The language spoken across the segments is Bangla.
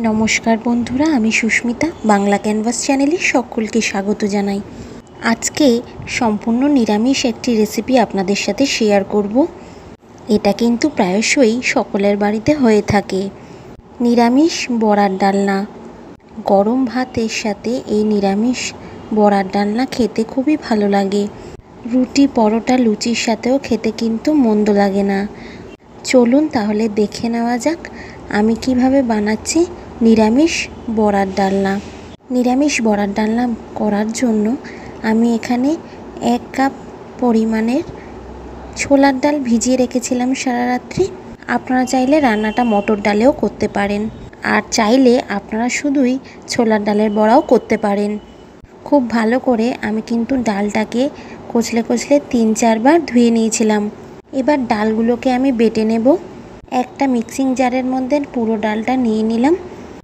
নমস্কার বন্ধুরা, আমি সুস্মিতা বাংলা ক্যানভাস চ্যানেলে সকলকে স্বাগত জানাই। আজকে সম্পূর্ণ নিরামিষ একটি রেসিপি আপনাদের সাথে শেয়ার করব। এটা কিন্তু প্রায়শই সকলের বাড়িতে হয়ে থাকে। নিরামিষ বড়ার ডালনা। গরম ভাতের সাথে এই নিরামিষ বড়ার ডালনা খেতে খুবই ভালো লাগে। রুটি, পরোটা, লুচির সাথেও খেতে কিন্তু মন্দ লাগে না। চলুন তাহলে দেখে নেওয়া যাক আমি কিভাবে বানাচ্ছি নিরামিষ বড়ার ডালনা। নিরামিষ বড়ার ডালনা করার জন্য আমি এখানে 1 কাপ পরিমাণের ছোলার ডাল ভিজিয়ে রেখেছিলাম সারা রাত্রি। আপনারা চাইলে রান্নাটা মটর ডালেও করতে পারেন, আর চাইলে আপনারা শুধুই ছোলার ডালের বড়াও করতে পারেন। খুব ভালো করে আমি কিন্তু ডালটাকে কচলে কচলে 3-4 বার ধুয়ে নিয়েছিলাম। এবার ডালগুলোকে আমি বেটে নেব। একটা মিক্সিং জারের মধ্যে পুরো ডালটা নিয়ে নিলাম।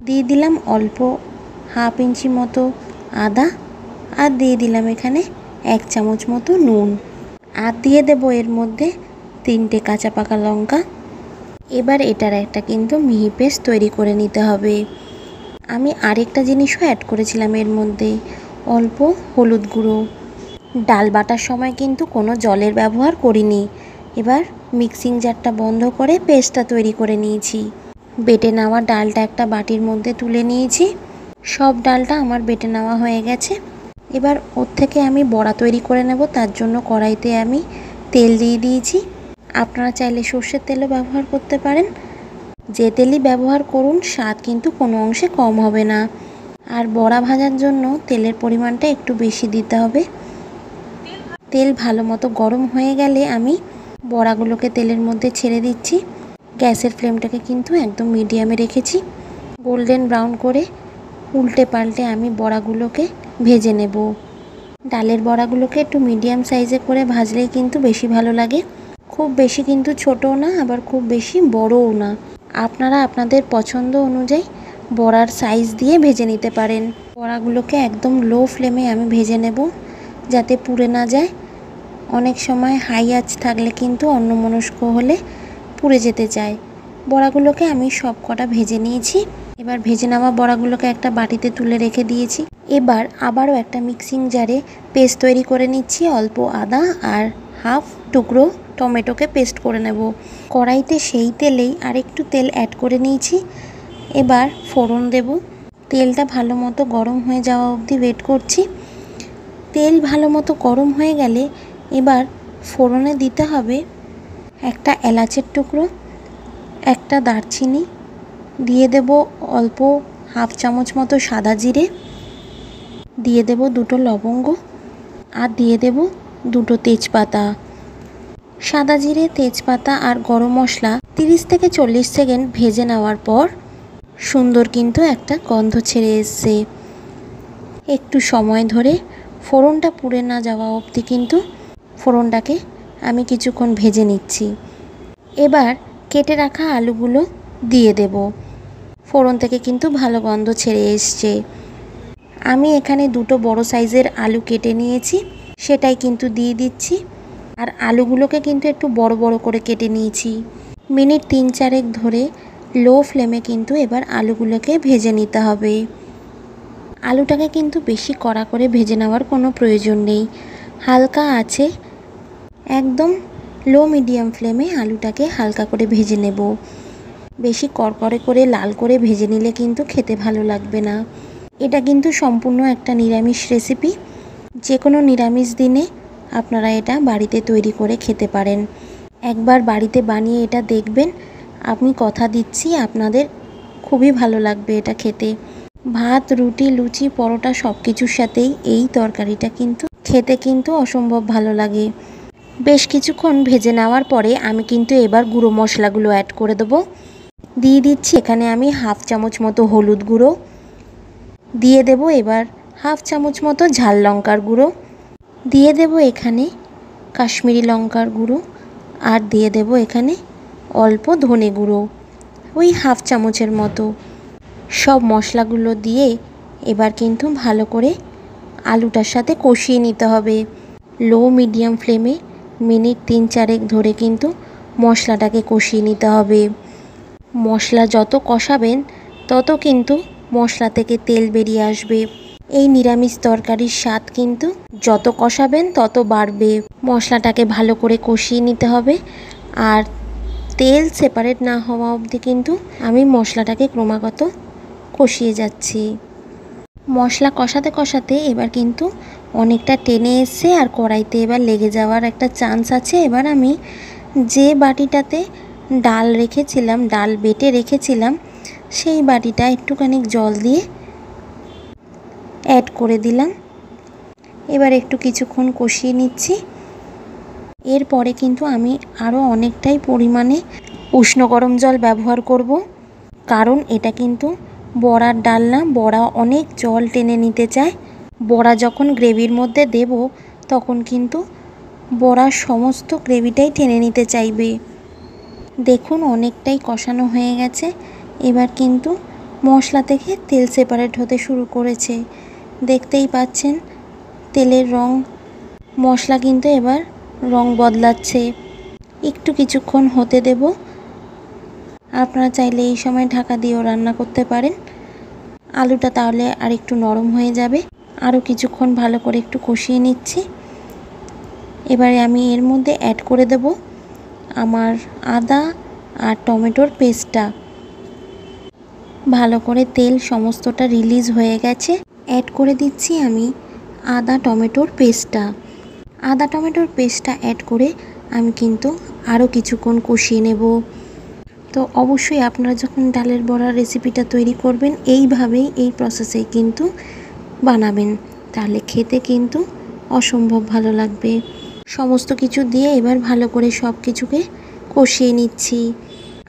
দিয়ে দিলাম অল্প 1/2 ইঞ্চি মতো আদা, আর দিয়ে দিলাম এখানে 1 চামচ মতো নুন, আর দিয়ে দেব এর মধ্যে 3টে কাঁচা পাকা লঙ্কা। এবার এটার একটা কিন্তু মিহি পেস্ট তৈরি করে নিতে হবে। আমি আরেকটা জিনিসও অ্যাড করেছিলাম এর মধ্যে, অল্প হলুদ গুঁড়ো। ডাল বাটার সময় কিন্তু কোনো জলের ব্যবহার করিনি। এবার মিক্সিং জারটা বন্ধ করে পেস্টটা তৈরি করে নিয়েছি। বেটে নেওয়া ডালটা একটা বাটির মধ্যে তুলে নিয়েছি। সব ডালটা আমার বেটে নেওয়া হয়ে গেছে। এবার ওর থেকে আমি বড়া তৈরি করে নেব। তার জন্য কড়াইতে আমি তেল দিয়ে দিয়েছি। আপনারা চাইলে সর্ষের তেলও ব্যবহার করতে পারেন। যে তেলই ব্যবহার করুন, স্বাদ কিন্তু কোনো অংশে কম হবে না। আর বড়া ভাজার জন্য তেলের পরিমাণটা একটু বেশি দিতে হবে। তেল ভালো মতো গরম হয়ে গেলে আমি বড়াগুলোকে তেলের মধ্যে ছেড়ে দিচ্ছি। গ্যাসের ফ্লেমটাকে কিন্তু একদম মিডিয়ামে রেখেছি। গোল্ডেন ব্রাউন করে উল্টে পাল্টে আমি বড়াগুলোকে ভেজে নেব। ডালের বড়াগুলোকে একটু মিডিয়াম সাইজে করে ভাজলেই কিন্তু বেশি ভালো লাগে। খুব বেশি কিন্তু ছোটও না, আবার খুব বেশি বড়ও না। আপনারা আপনাদের পছন্দ অনুযায়ী বড়ার সাইজ দিয়ে ভেজে নিতে পারেন। বড়াগুলোকে একদম লো ফ্লেমে আমি ভেজে নেব, যাতে পুড়ে না যায়। অনেক সময় হাই আঁচ থাকলে কিন্তু অন্যমনস্ক হলে পুড়ে যেতে চায়। বড়াগুলোকে আমি সব কটা ভেজে নিয়েছি। এবার ভেজে নেওয়া বড়াগুলোকে একটা বাটিতে তুলে রেখে দিয়েছি। এবার আবারও একটা মিক্সিং জারে পেস্ট তৈরি করে নিচ্ছি। অল্প আদা আর 1/2 টুকরো টমেটোকে পেস্ট করে নেব। কড়াইতে সেই তেলেই আরেকটু তেল অ্যাড করে নিয়েছি। এবার ফোড়ন দেব। তেলটা ভালো মতো গরম হয়ে যাওয়া অবধি ওয়েট করছি। তেল ভালো মতো গরম হয়ে গেলে এবার ফোড়নে দিতে হবে একটা এলাচের টুকরো, একটা দারচিনি, দিয়ে দেব অল্প 1/2 চামচ মতো সাদা জিরে, দিয়ে দেব 2টো লবঙ্গ, আর দিয়ে দেব 2টো তেজপাতা। সাদা জিরে, তেজপাতা আর গরম মশলা 30 থেকে 40 সেকেন্ড ভেজে নেওয়ার পর সুন্দর কিন্তু একটা গন্ধ ছেড়ে এসছে। একটু সময় ধরে ফোড়নটা পুড়ে না যাওয়া অবধি কিন্তু ফোড়নটাকে আমি কিছুক্ষণ ভেজে নিচ্ছি। এবার কেটে রাখা আলুগুলো দিয়ে দেব। ফোড়ন থেকে কিন্তু ভালো গন্ধ ছেড়ে এসছে। আমি এখানে 2টো বড় সাইজের আলু কেটে নিয়েছি, সেটাই কিন্তু দিয়ে দিচ্ছি। আর আলুগুলোকে কিন্তু একটু বড় বড় করে কেটে নিয়েছি। মিনিট 3-4 ধরে লো ফ্লেমে কিন্তু এবার আলুগুলোকে ভেজে নিতে হবে। আলুটাকে কিন্তু বেশি কড়া করে ভেজে নেওয়ার কোনো প্রয়োজন নেই। হালকা আছে, একদম লো মিডিয়াম ফ্লেমে আলুটাকে হালকা করে ভেজে নেব। বেশি কড়কড়ে করে লাল করে ভেজে নিলে কিন্তু খেতে ভালো লাগবে না। এটা কিন্তু সম্পূর্ণ একটা নিরামিষ রেসিপি। যে কোনো নিরামিষ দিনে আপনারা এটা বাড়িতে তৈরি করে খেতে পারেন। একবার বাড়িতে বানিয়ে এটা দেখবেন, আমি কথা দিচ্ছি আপনাদের খুবই ভালো লাগবে এটা খেতে। ভাত, রুটি, লুচি, পরোটা সব কিছুর সাথেই এই তরকারিটা কিন্তু খেতে কিন্তু অসম্ভব ভালো লাগে। বেশ কিছুক্ষণ ভেজে নেওয়ার পরে আমি কিন্তু এবার গুঁড়ো মশলাগুলো অ্যাড করে দেবো। দিয়ে দিচ্ছি এখানে আমি 1/2 চামচ মতো হলুদ গুঁড়ো, দিয়ে দেব এবার 1/2 চামচ মতো ঝাল লঙ্কার গুঁড়ো, দিয়ে দেব এখানে কাশ্মীরি লঙ্কার গুঁড়ো, আর দিয়ে দেব এখানে অল্প ধনে গুঁড়ো, ওই 1/2 চামচের মতো। সব মশলাগুলো দিয়ে এবার কিন্তু ভালো করে আলুটার সাথে কষিয়ে নিতে হবে। লো মিডিয়াম ফ্লেমে মিনিট 3-4 ধরে কিন্তু মশলাটাকে কষিয়ে নিতে হবে। মশলা যত কষাবেন তত কিন্তু মশলা থেকে তেল বেরিয়ে আসবে। এই নিরামিষ তরকারির স্বাদ কিন্তু যত কষাবেন তত বাড়বে। মশলাটাকে ভালো করে কষিয়ে নিতে হবে, আর তেল সেপারেট না হওয়া অবধি কিন্তু আমি মশলাটাকে ক্রমাগত কষিয়ে যাচ্ছি। মশলা কষাতে কষাতে এবার কিন্তু অনেকটা টেনে এসছে, আর কড়াইতে এবার লেগে যাওয়ার একটা চান্স আছে। এবার আমি যে বাটিটাতে ডাল রেখেছিলাম, ডাল বেটে রেখেছিলাম, সেই বাটিটা একটুখানি জল দিয়ে অ্যাড করে দিলাম। এবার একটু কিছুক্ষণ কষিয়ে নিচ্ছি। এরপরে কিন্তু আমি আরও অনেকটাই পরিমাণে উষ্ণ গরম জল ব্যবহার করব, কারণ এটা কিন্তু বড়ার ডাল না, বড়া অনেক জল টেনে নিতে চায়। বড়া যখন গ্রেভির মধ্যে দেব তখন কিন্তু বড়ার সমস্ত গ্রেভিটাই টেনে নিতে চাইবে। দেখুন অনেকটাই কষানো হয়ে গেছে। এবার কিন্তু মশলা থেকে তেল সেপারেট হতে শুরু করেছে, দেখতেই পাচ্ছেন তেলের রং। মশলা কিন্তু এবার রং বদলাচ্ছে। একটু কিছুক্ষণ হতে দেব। আপনারা চাইলে এই সময় ঢাকা দিয়েও রান্না করতে পারেন। আলুটা তাহলে আর একটু নরম হয়ে যাবে। আরও কিছুক্ষণ ভালো করে একটু কষিয়ে নিচ্ছি। এবারে আমি এর মধ্যে অ্যাড করে দেব আমার আদা আর টমেটোর পেস্টটা। ভালো করে তেল সমস্তটা রিলিজ হয়ে গেছে। অ্যাড করে দিচ্ছি আমি আদা টমেটোর পেস্টটা। আদা টমেটোর পেস্টটা অ্যাড করে আমি কিন্তু আরও কিছুক্ষণ কষিয়ে নেব। তো অবশ্যই আপনারা যখন ডালের বড়ার রেসিপিটা তৈরি করবেন এইভাবেই, এই প্রসেসেই কিন্তু বানাবেন, তাহলে খেতে কিন্তু অসম্ভব ভালো লাগবে। সমস্ত কিছু দিয়ে এবার ভালো করে সব কিছুকে কষিয়ে নিচ্ছি।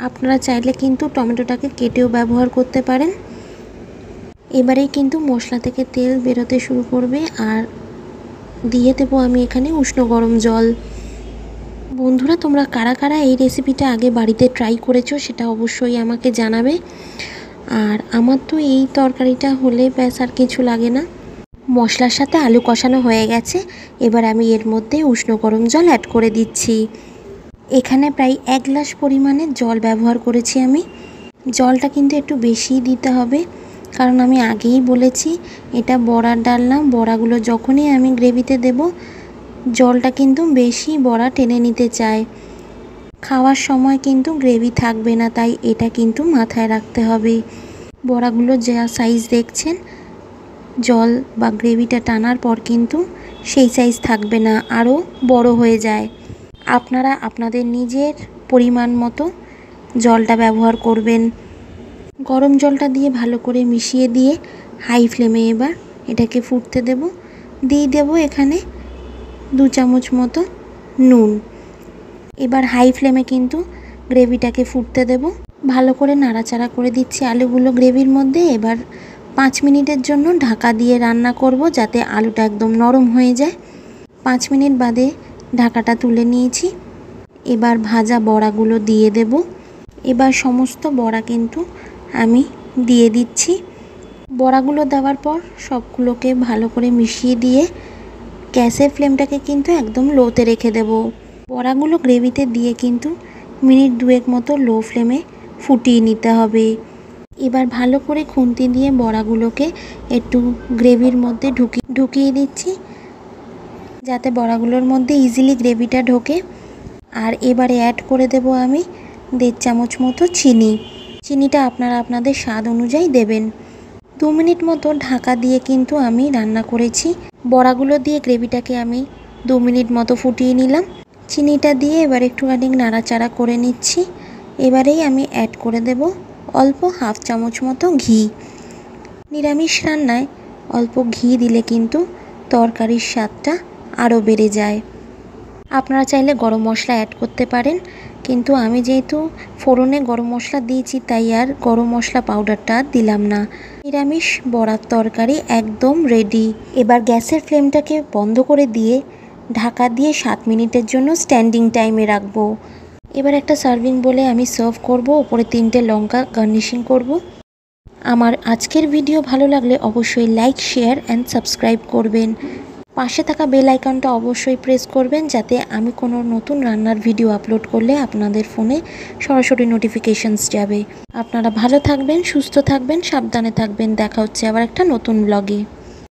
আপনারা চাইলে কিন্তু টমেটোটাকে কেটেও ব্যবহার করতে পারেন। এবারেই কিন্তু মশলা থেকে তেল বেরোতে শুরু করবে, আর দিয়ে দেবো আমি এখানে উষ্ণ গরম জল। বন্ধুরা, তোমরা কারা কারা এই রেসিপিটা আগে বাড়িতে ট্রাই করেছো সেটা অবশ্যই আমাকে জানাবে। আর আমার তো এই তরকারিটা হলে ব্যাস আর কিছু লাগে না। মশলার সাথে আলু কষানো হয়ে গেছে। এবার আমি এর মধ্যে উষ্ণ গরম জল অ্যাড করে দিচ্ছি। এখানে প্রায় 1 গ্লাস পরিমাণে জল ব্যবহার করেছি আমি। জলটা কিন্তু একটু বেশিই দিতে হবে, কারণ আমি আগেই বলেছি এটা বড়ার ডাল না। বড়াগুলো যখনই আমি গ্রেভিতে দেব জলটা কিন্তু বেশি বড়া টেনে নিতে চায়। খাওয়ার সময় কিন্তু গ্রেভি থাকবে না, তাই এটা কিন্তু মাথায় রাখতে হবে। বড়াগুলো যা সাইজ দেখছেন, জল বা গ্রেভিটা টানার পর কিন্তু সেই সাইজ থাকবে না, আরও বড় হয়ে যায়। আপনারা আপনাদের নিজের পরিমাণ মতো জলটা ব্যবহার করবেন। গরম জলটা দিয়ে ভালো করে মিশিয়ে দিয়ে হাই ফ্লেমে এবার এটাকে ফুটতে দেব। দিয়ে দেব এখানে 2 চামচ মতো নুন। এবার হাই ফ্লেমে কিন্তু গ্রেভিটাকে ফুটতে দেব। ভালো করে নাড়াচাড়া করে দিচ্ছি আলুগুলো গ্রেভির মধ্যে। এবার 5 মিনিটের জন্য ঢাকা দিয়ে রান্না করব, যাতে আলুটা একদম নরম হয়ে যায়। 5 মিনিট বাদে ঢাকাটা তুলে নিয়েছি। এবার ভাজা বড়াগুলো দিয়ে দেব। এবার সমস্ত বড়া কিন্তু আমি দিয়ে দিচ্ছি। বড়াগুলো দেওয়ার পর সবগুলোকে ভালো করে মিশিয়ে দিয়ে গ্যাসের ফ্লেমটাকে কিন্তু একদম লোতে রেখে দেব। বড়াগুলো গ্রেভিতে দিয়ে কিন্তু মিনিট 2 মতো লো ফ্লেমে ফুটিয়ে নিতে হবে। এবার ভালো করে খুন্তি দিয়ে বড়াগুলোকে একটু গ্রেভির মধ্যে ঢুকিয়ে দিচ্ছি, যাতে বড়াগুলোর মধ্যে ইজিলি গ্রেভিটা ঢোকে। আর এবারে অ্যাড করে দেব আমি 1.5 চামচ মতো চিনি। চিনিটা আপনারা আপনাদের স্বাদ অনুযায়ী দেবেন। 2 মিনিট মতো ঢাকা দিয়ে কিন্তু আমি রান্না করেছি। বড়াগুলো দিয়ে গ্রেভিটাকে আমি 2 মিনিট মতো ফুটিয়ে নিলাম। চিনিটা দিয়ে এবার একটুখানি নাড়াচাড়া করে নিচ্ছি। এবারেই আমি অ্যাড করে দেব অল্প 1/2 চামচ মতো ঘি। নিরামিষ রান্নায় অল্প ঘি দিলে কিন্তু তরকারির স্বাদটা আরও বেড়ে যায়। আপনারা চাইলে গরম মশলা অ্যাড করতে পারেন, কিন্তু আমি যেহেতু ফোড়নে গরম মশলা দিয়েছি তাই আর গরম মশলা পাউডারটা দিলাম না। নিরামিষ বড়ার তরকারি একদম রেডি। এবার গ্যাসের ফ্লেমটাকে বন্ধ করে দিয়ে ঢাকা দিয়ে 7 মিনিটের জন্য স্ট্যান্ডিং টাইমে রাখবো। এবার একটা সার্ভিং বলে আমি সার্ভ করব। ওপরে 3টে লঙ্কা গার্নিশিং করব। আমার আজকের ভিডিও ভালো লাগলে অবশ্যই লাইক, শেয়ার অ্যান্ড সাবস্ক্রাইব করবেন। পাশে থাকা বেল আইকনটা অবশ্যই প্রেস করবেন, যাতে আমি কোনো নতুন রান্নার ভিডিও আপলোড করলে আপনাদের ফোনে সরাসরি নোটিফিকেশনস যাবে। আপনারা ভালো থাকবেন, সুস্থ থাকবেন, সাবধানে থাকবেন। দেখা হচ্ছে আবার একটা নতুন ব্লগে।